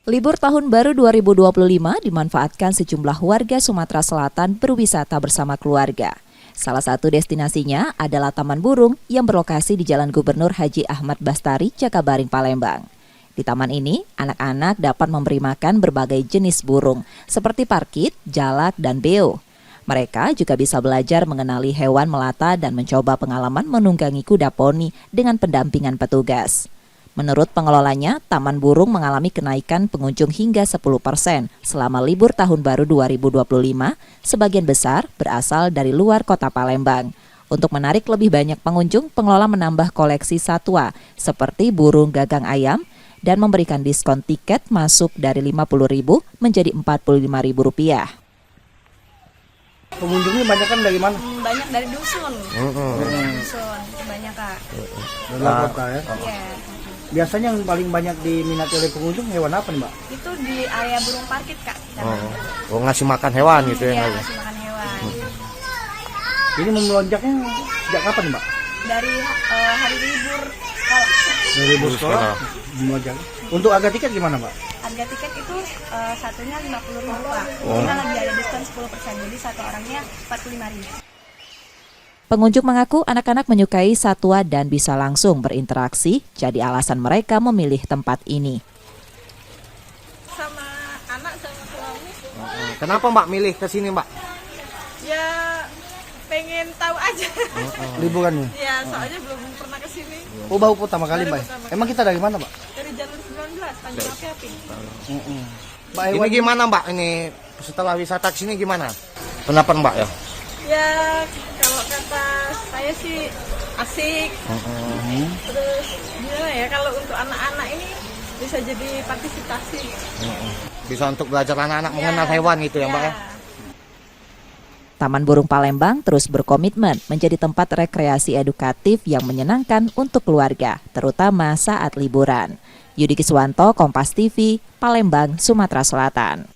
Libur Tahun Baru 2025 dimanfaatkan sejumlah warga Sumatera Selatan berwisata bersama keluarga. Salah satu destinasinya adalah Taman Burung yang berlokasi di Jalan Gubernur Haji Ahmad Bastari, Jakabaring, Palembang. Di taman ini, anak-anak dapat memberi makan berbagai jenis burung seperti parkit, jalak, dan beo. Mereka juga bisa belajar mengenali hewan melata dan mencoba pengalaman menunggangi kuda poni dengan pendampingan petugas. Menurut pengelolanya, Taman Burung mengalami kenaikan pengunjung hingga 10% selama libur Tahun Baru 2025, sebagian besar berasal dari luar kota Palembang. Untuk menarik lebih banyak pengunjung, pengelola menambah koleksi satwa seperti burung gagang ayam dan memberikan diskon tiket masuk dari Rp50.000 menjadi Rp45.000. Pengunjungnya banyak kan dari mana? Banyak dari dusun. Dusun kebanyakan. Dari kota ya? Iya. Biasanya yang paling banyak diminati oleh pengunjung hewan apa nih, Mbak? Itu di area burung parkit, Kak. Oh, ngasih makan hewan gitu ya? Iya, ngasih makan hewan. Ini melonjaknya sejak kapan nih, Mbak? Dari hari libur sekolah. Dari libur sekolah melonjak. Untuk harga tiket gimana, Mbak? Harga tiket itu satunya Rp50.000, Pak. Kita lagi ada diskon 10%, jadi satu orangnya Rp45.000. Pengunjung mengaku anak-anak menyukai satwa dan bisa langsung berinteraksi, jadi alasan mereka memilih tempat ini. Sama anak sama suami. Kenapa Mbak milih ke sini Mbak? Ya pengen tahu aja. Liburan nih? Ya soalnya belum pernah ke sini. Oh, baru pertama kali, Mbak? Emang kita dari mana, Mbak? Dari jalur 19 Tanjung Api. Mbak, Ini gimana Mbak? Ini setelah wisata ke sini gimana? Pendapat Mbak ya? Ya kalau kata saya sih asik. Terus gimana ya, kalau untuk anak-anak ini bisa jadi partisipasi. Bisa untuk belajar anak-anak mengenal hewan gitu ya Mbak ya? Taman Burung Palembang terus berkomitmen menjadi tempat rekreasi edukatif yang menyenangkan untuk keluarga, terutama saat liburan. Yudi Kiswanto, Kompas TV, Palembang, Sumatera Selatan.